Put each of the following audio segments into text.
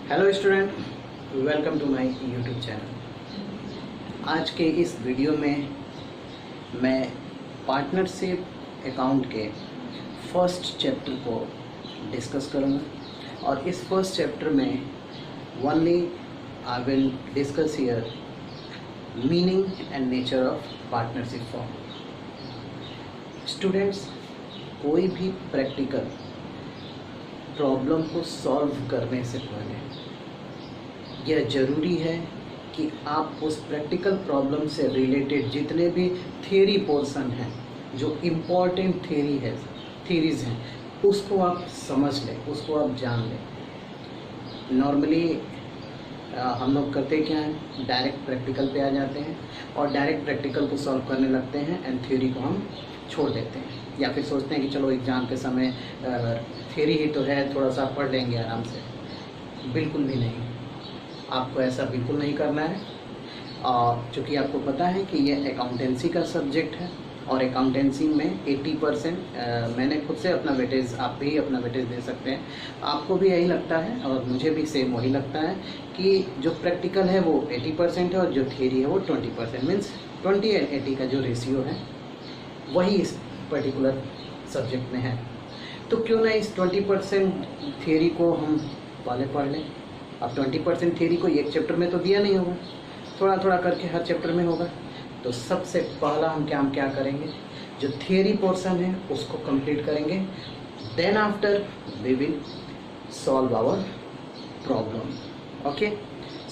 Hello student, welcome to my YouTube channel. आज के इस वीडियो में मैं पार्टनरशिप अकाउंट के फर्स्ट चैप्टर को डिस्कस करूँगा और इस फर्स्ट चैप्टर में only I will discuss here meaning and nature of partnership firm. Students, कोई भी प्रैक्टिकल प्रॉब्लम को सॉल्व करने से पहले यह ज़रूरी है कि आप उस प्रैक्टिकल प्रॉब्लम से रिलेटेड जितने भी थियरी पोर्शन हैं, जो इम्पोर्टेंट थीरीज़ हैं, उसको आप समझ लें, उसको आप जान लें। नॉर्मली हम लोग करते क्या हैं, डायरेक्ट प्रैक्टिकल पे आ जाते हैं और डायरेक्ट प्रैक्टिकल को सॉल्व करने लगते हैं एंड थ्योरी को हम छोड़ देते हैं, या फिर सोचते हैं कि चलो एग्ज़ाम के समय थ्योरी ही तो है, थोड़ा सा पढ़ लेंगे आराम से। बिल्कुल भी नहीं, आपको ऐसा बिल्कुल नहीं करना है। चूँकि आपको पता है कि ये अकाउंटेंसी का सब्जेक्ट है और अकाउंटेंसी में 80% मैंने खुद से अपना वेटेज, आप भी अपना वेटेज दे सकते हैं। आपको भी यही लगता है और मुझे भी सेम वही लगता है कि जो प्रैक्टिकल है वो 80% है और जो थियरी है वो 20%, मीन्स 20 और 80 का जो रेशियो है वही इस पर्टिकुलर सब्जेक्ट में है। तो क्यों ना इस 20% थियरी को हम पहले पढ़ लें। अब 20% थियरी को एक चैप्टर में तो दिया नहीं होगा, थोड़ा थोड़ा करके हर चैप्टर में होगा। तो सबसे पहला हम क्या करेंगे, जो थियरी पोर्शन है उसको कंप्लीट करेंगे, then after we will solve our problem. Okay,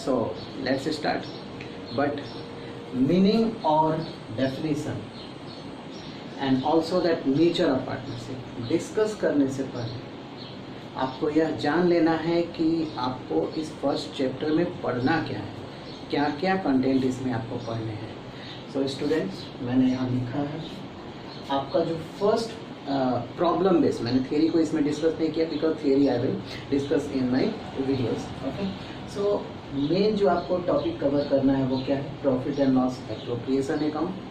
so let's start. But meaning और definition and also that nature of partnership discuss करने से पहले आपको यह जान लेना है कि आपको इस फर्स्ट चैप्टर में पढ़ना क्या है, क्या क्या कंटेंट इसमें आपको पढ़ने हैं। सो स्टूडेंट्स, मैंने यहाँ लिखा है आपका जो फर्स्ट प्रॉब्लम बेस, मैंने थियरी को इसमें डिस्कस नहीं किया because theory I will discuss in my videos. Okay, so main जो आपको टॉपिक कवर करना है वो क्या है, profit and loss appropriation account.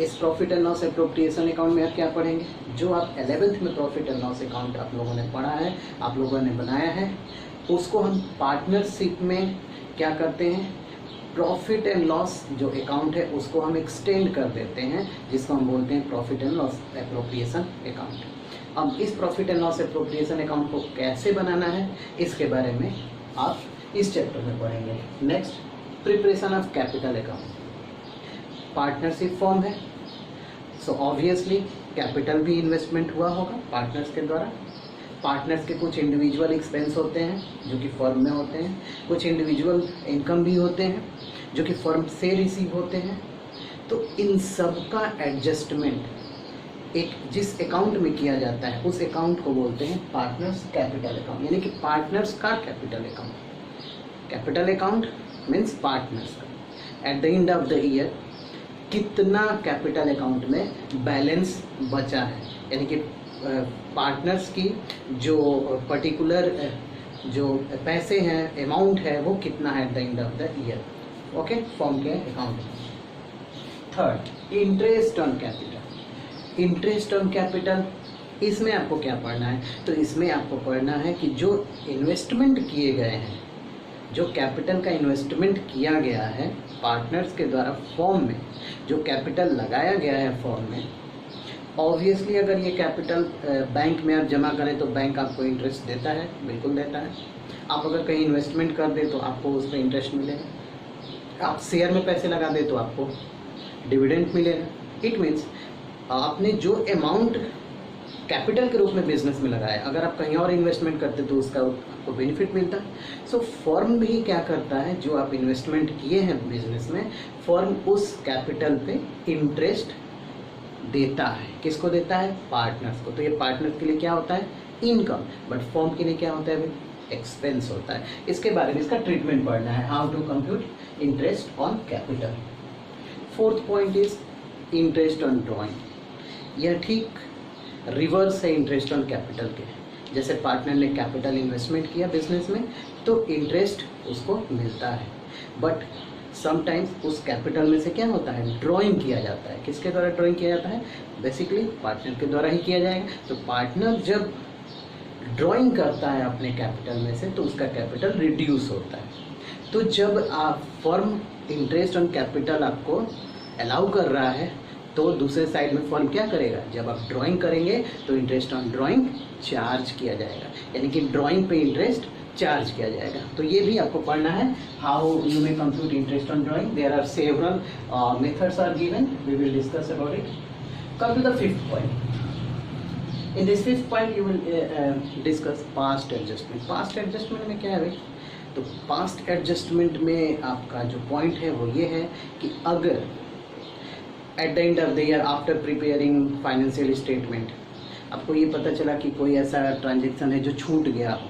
इस profit and loss appropriation account में आप क्या पढ़ेंगे, जो आप 11th में प्रॉफिट एंड लॉस अकाउंट आप लोगों ने पढ़ा है, आप लोगों ने बनाया है, उसको हम पार्टनरशिप में क्या करते हैं, प्रॉफिट एंड लॉस जो अकाउंट है उसको हम एक्सटेंड कर देते हैं, जिसको हम बोलते हैं profit and loss appropriation account. अब इस profit and loss appropriation account को कैसे बनाना है इसके बारे में आप इस चैप्टर में पढ़ेंगे। Next, preparation of capital account. Partnership form है, सो ऑब्वियसली कैपिटल भी इन्वेस्टमेंट हुआ होगा पार्टनर्स के द्वारा। पार्टनर्स के कुछ इंडिविजुअल एक्सपेंस होते हैं जो कि फर्म में होते हैं, कुछ इंडिविजुअल इनकम भी होते हैं जो कि फर्म से रिसीव होते हैं। तो इन सब का एडजस्टमेंट एक जिस अकाउंट में किया जाता है उस अकाउंट को बोलते हैं पार्टनर्स कैपिटल अकाउंट, यानी कि पार्टनर्स का capital account. Capital account means partners का। At the end of the year कितना कैपिटल अकाउंट में बैलेंस बचा है, यानी कि पार्टनर्स की जो पर्टिकुलर जो पैसे हैं, अमाउंट है, वो कितना है at the end of the year. Okay, form के account. Third, interest on capital. Interest on capital, इसमें आपको क्या पढ़ना है, तो इसमें आपको पढ़ना है कि जो इन्वेस्टमेंट किए गए हैं, जो कैपिटल का इन्वेस्टमेंट किया गया है पार्टनर्स के द्वारा फॉर्म में, जो कैपिटल लगाया गया है फॉर्म में, ऑब्वियसली अगर ये कैपिटल बैंक में आप जमा करें तो बैंक आपको इंटरेस्ट देता है, बिल्कुल देता है। आप अगर कहीं इन्वेस्टमेंट कर दें तो आपको उस पर इंटरेस्ट मिलेगा। आप शेयर में पैसे लगा दें तो आपको डिविडेंड मिलेगा। इट मीन्स आपने जो अमाउंट कैपिटल के रूप में बिजनेस में लगाया, अगर आप कहीं और इन्वेस्टमेंट करते तो उसका आपको बेनिफिट मिलता है। सो फर्म भी क्या करता है, जो आप इन्वेस्टमेंट किए हैं बिजनेस में, फर्म उस कैपिटल पे इंटरेस्ट देता है। किसको देता है, पार्टनर्स को। तो ये पार्टनर के लिए क्या होता है, इनकम, बट फर्म के लिए क्या होता है, एक्सपेंस होता है। इसके बारे में इसका ट्रीटमेंट पढ़ना है, how to compute interest on capital. Fourth point is interest on drawing. यह ठीक रिवर्स है इंटरेस्ट ऑन कैपिटल के। जैसे पार्टनर ने कैपिटल इन्वेस्टमेंट किया बिजनेस में तो इंटरेस्ट उसको मिलता है, बट समटाइम्स उस कैपिटल में से क्या होता है, ड्राइंग किया जाता है। किसके द्वारा ड्राइंग किया जाता है, बेसिकली पार्टनर के द्वारा ही किया जाएगा। तो पार्टनर जब ड्राइंग करता है अपने कैपिटल में से तो उसका कैपिटल रिड्यूस होता है। तो जब आप फर्म इंटरेस्ट ऑन कैपिटल आपको अलाउ कर रहा है तो दूसरे साइड में फर्म क्या करेगा, जब आप ड्राइंग करेंगे तो इंटरेस्ट ऑन ड्राइंग चार्ज किया जाएगा, यानी कि ड्राइंग पे इंटरेस्ट चार्ज किया जाएगा। तो ये भी आपको पढ़ना है, how you may compute interest on drawing. There are several methods are given, we will discuss about it. Come to the fifth point. In this fifth point you will discuss past adjustment. Past adjustment में क्या है भाई, तो past adjustment में आपका जो point है वो ये है कि अगर eight the end of the year after preparing financial statement आपको ये पता चला कि कोई ऐसा ट्रांजेक्शन है जो छूट गया हो,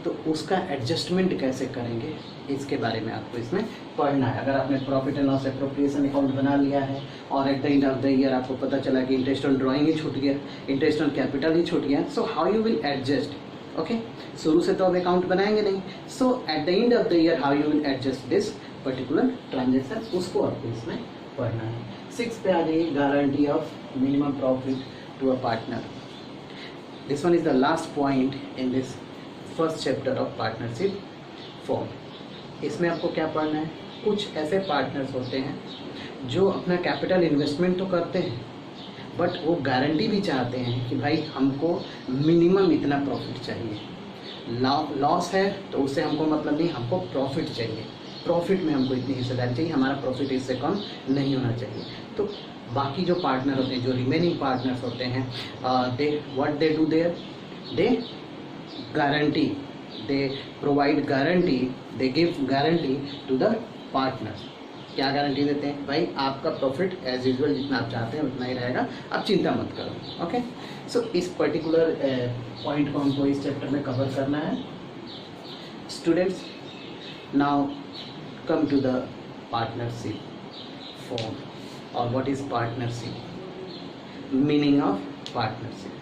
तो उसका एडजस्टमेंट कैसे करेंगे इसके बारे में आपको इसमें पढ़ना है। अगर आपने profit and loss appropriation account बना लिया है और eight the end of the year आपको पता चला कि इंटरेस्ट ऑन ड्राइंग ही छूट गया, इंटरेस्ट ऑन कैपिटल ही छूट गया, so how you will adjust. Okay, शुरू से तो अब अकाउंट बनाएंगे नहीं, so at the end of the year how you will adjust this particular transaction, उसको आपको इसमें पढ़ना है। 6 पे आ जाइए, guarantee of minimum profit to a partner. This one is the last point in this first chapter of partnership form. इसमें आपको क्या पढ़ना है, कुछ ऐसे पार्टनर्स होते हैं जो अपना कैपिटल इन्वेस्टमेंट तो करते हैं बट वो गारंटी भी चाहते हैं कि भाई हमको मिनिमम इतना प्रॉफिट चाहिए। लॉस है तो उससे हमको मतलब नहीं, हमको प्रॉफिट चाहिए, प्रॉफिट में हमको इतनी हिस्सेदारी चाहिए, हमारा प्रॉफिट इससे कम नहीं होना चाहिए। तो बाकी जो पार्टनर होते हैं, जो रिमेनिंग पार्टनर्स होते हैं, they what they do there, they guarantee, they provide guarantee, they give guarantee to the partner. क्या गारंटी देते हैं, भाई आपका प्रॉफिट एज यूजुअल जितना आप चाहते हैं उतना ही रहेगा, आप चिंता मत करो। ओके, सो इस पर्टिकुलर पॉइंट को हमको इस चैप्टर में कवर करना है। Students, now come to the partnership form or what is partnership, meaning of partnership।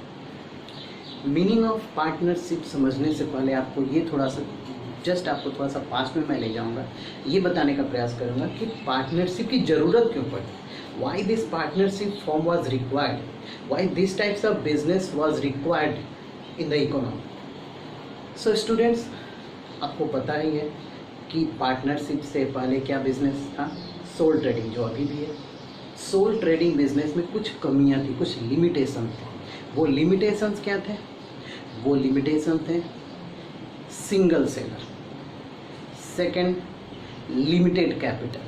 meaning of partnership समझने से पहले आपको ये थोड़ा सा आपको थोड़ा सा पास्ट में मैं ले जाऊंगा, ये बताने का प्रयास करूंगा कि पार्टनरशिप की ज़रूरत क्यों पड़ी, why this partnership form was required, why this types of business was required in the economy। so students, आपको पता ही है कि पार्टनरशिप से पहले क्या बिजनेस था, सोल ट्रेडिंग, जो अभी भी है। सोल ट्रेडिंग बिजनेस में कुछ कमियां थी, कुछ लिमिटेशन थे। वो लिमिटेशंस क्या थे, वो लिमिटेशन थे single seller, second limited capital,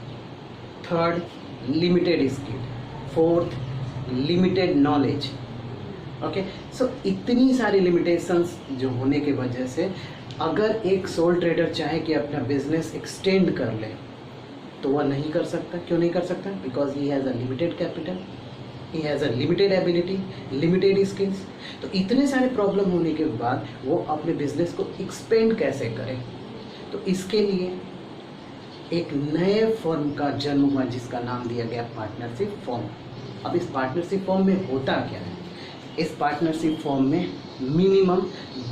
third limited skill, fourth limited knowledge. Okay, so इतनी सारी लिमिटेशंस जो होने की वजह से अगर एक सोल ट्रेडर चाहे कि अपना बिजनेस एक्सटेंड कर ले तो वह नहीं कर सकता। क्यों नहीं कर सकता, because he has a limited capital, he has a limited ability, limited skills. तो इतने सारे प्रॉब्लम होने के बाद वो अपने बिजनेस को एक्सपेंड कैसे करे, तो इसके लिए एक नए फर्म का जन्म हुआ जिसका नाम दिया गया पार्टनरशिप फर्म। अब इस पार्टनरशिप फर्म में होता क्या है, इस पार्टनरशिप फर्म में मिनिमम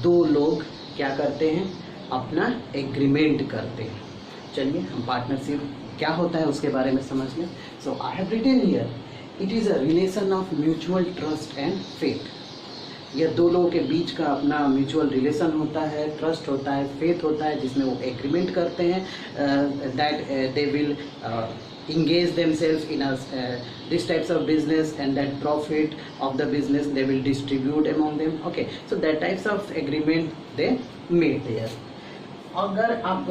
2 लोग क्या करते हैं, अपना एग्रीमेंट करते हैं। चलिए हम पार्टनरशिप क्या होता है उसके बारे में समझ लें। So I have written here, it is a relation of mutual trust and faith. यह 2 लोगों के बीच का अपना म्यूचुअल रिलेशन होता है, ट्रस्ट होता है, फेथ होता है, जिसमें वो एग्रीमेंट करते हैं that they will engage themselves in this types of business and that profit of the business they will distribute among them। okay, so that types of agreement they made there। अगर आप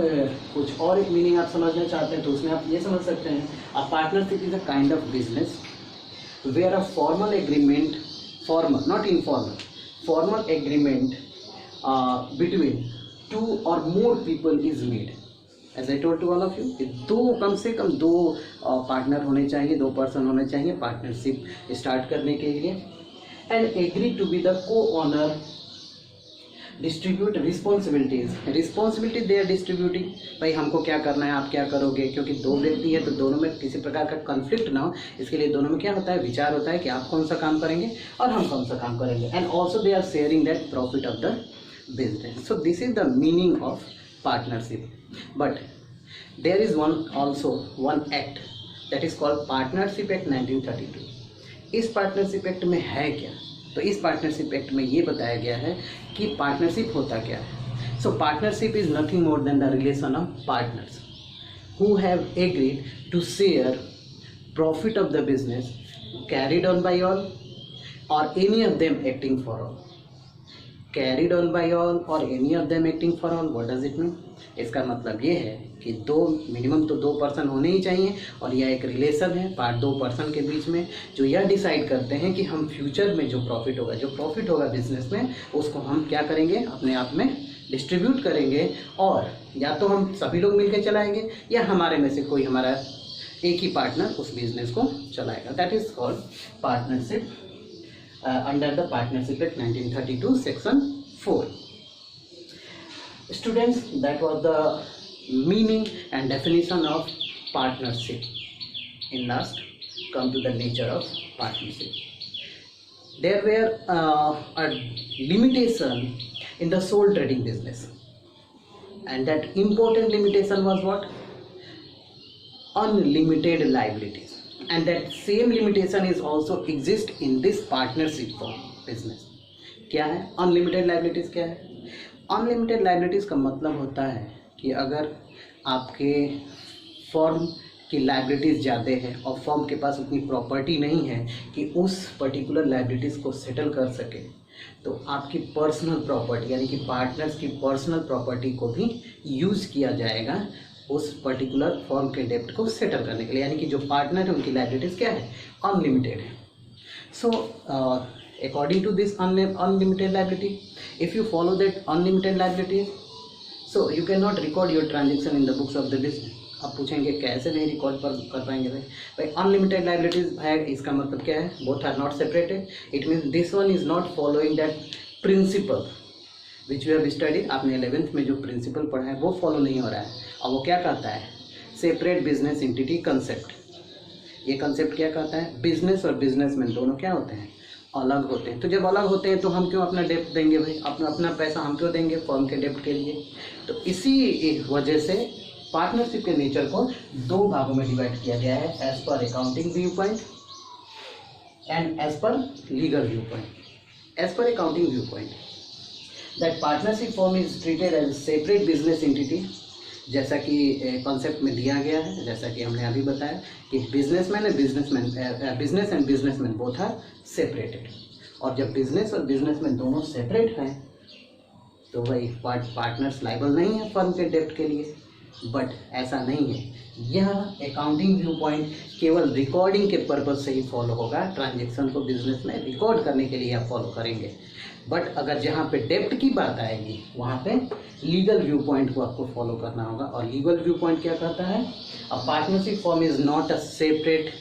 कुछ और एक meaning आप समझना चाहते हैं तो उसमें आप ये समझ सकते हैं, a partnership is a kind of business where a formal agreement, formal not informal, formal agreement between 2 or more people is made। As I told to all of you, कम से कम 2 पार्टनर होने चाहिए, 2 पर्सन होने चाहिए partnership start करने के लिए। And agree to be the co owner, distribute responsibility they are distributing. भाई हमको क्या करना है, आप क्या करोगे, क्योंकि 2 व्यक्ति है तो दोनों में किसी प्रकार का कॉन्फ्लिक्ट ना हो, इसके लिए दोनों में क्या होता है, विचार होता है कि आप कौन सा काम करेंगे और हम कौन सा काम करेंगे। And also they are sharing that profit of the business. So this is the meaning of partnership, but there is one act that is called Partnership Act 1932। इस पार्टनरशिप एक्ट में है क्या, तो इस पार्टनरशिप एक्ट में ये बताया गया है कि पार्टनरशिप होता क्या है। So partnership is nothing more than the relation of partners who have agreed to share profit of the business carried on by all और any of them acting for all. Carried on by all और any of them acting for all, what does it mean? इसका मतलब ये है कि minimum तो 2 person होने ही चाहिए और यह एक रिलेशन है 2 पर्सन के बीच में, जो यह डिसाइड करते हैं कि हम फ्यूचर में जो प्रॉफिट होगा बिजनेस में, उसको हम क्या करेंगे, अपने आप में डिस्ट्रीब्यूट करेंगे, और या तो हम सभी लोग मिलकर चलाएंगे या हमारे में से कोई हमारा एक ही पार्टनर उस बिजनेस को चलाएगा। That is called partnership under the partnership act 1932 section 4. Students, that was the meaning and definition of partnership. In last, come to the nature of partnership. There were a limitation in the sole trading business, and that important limitation was what? Unlimited liabilities, and that same limitation is also exist in this partnership form business. क्या है unlimited liabilities? क्या है unlimited liabilities? का मतलब होता है कि अगर आपके फर्म की लाइबिलिटीज़ ज़्यादा है और फर्म के पास उतनी प्रॉपर्टी नहीं है कि उस पर्टिकुलर लाइबिलिटीज़ को सेटल कर सके, तो आपकी पर्सनल प्रॉपर्टी यानी कि पार्टनर्स की पर्सनल प्रॉपर्टी को भी यूज़ किया जाएगा उस पर्टिकुलर फर्म के डेप्ट को सेटल करने के लिए। यानी कि जो पार्टनर है उनकी लाइबिलिटीज़ क्या है? अनलिमिटेड है। सो according to this unlimited liability, if you follow that unlimited liability, so you cannot record your transaction in the books of the business. आप पूछेंगे कैसे नहीं रिकॉर्ड कर पाएंगे भाई अनलिमिटेड लाइबिलिटीज है, इसका मतलब क्या है? Both are not separated. It means this one is not following that principle which we have study. आपने 11th में जो प्रिंसिपल पढ़ा है वो फॉलो नहीं हो रहा है। और वो क्या कहता है? Separate business entity concept. ये कंसेप्ट क्या कहता है? बिजनेस और बिजनेसमैन दोनों क्या होते हैं? अलग होते हैं। तो जब अलग होते हैं तो हम क्यों अपना डेप्ट देंगे भाई? अपना पैसा हम क्यों देंगे फर्म के डेप्ट के लिए? तो इसी वजह से पार्टनरशिप के नेचर को 2 भागों में डिवाइड किया गया है, as per accounting view point and as per legal view point. As per accounting view point, that partnership firm is treated as separate business entity, जैसा कि कॉन्सेप्ट में दिया गया है, जैसा कि हमने अभी बताया कि business and businessman both are separated. और जब बिजनेस और बिजनेसमैन दोनों सेपरेट हैं तो वही पार्टनर्स लायबल नहीं है फर्म के डेप्ट के लिए। बट ऐसा नहीं है, यह अकाउंटिंग व्यू पॉइंट केवल रिकॉर्डिंग के पर्पज से ही फॉलो होगा। ट्रांजेक्शन को बिजनेस में रिकॉर्ड करने के लिए आप फॉलो करेंगे। बट अगर जहाँ पे डेप्ट की बात आएगी वहाँ पे लीगल व्यू पॉइंट को आपको फॉलो करना होगा। और लीगल व्यू पॉइंट क्या कहता है? A partnership firm is not a separate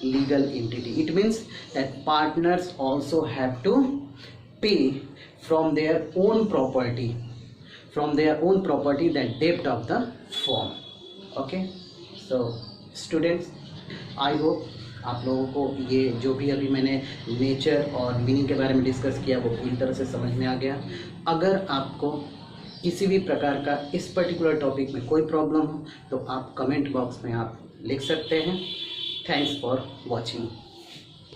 legal entity. It means that partners also have to pay from their own property that debt of the firm. Okay, so students, I hope आप लोगों को ये जो भी अभी मैंने nature और meaning के बारे में डिस्कस किया वो पूरी तरह से समझ में आ गया। अगर आपको किसी भी प्रकार का इस पर्टिकुलर टॉपिक में कोई प्रॉब्लम हो तो आप कमेंट बॉक्स में आप लिख सकते हैं। Thanks for watching.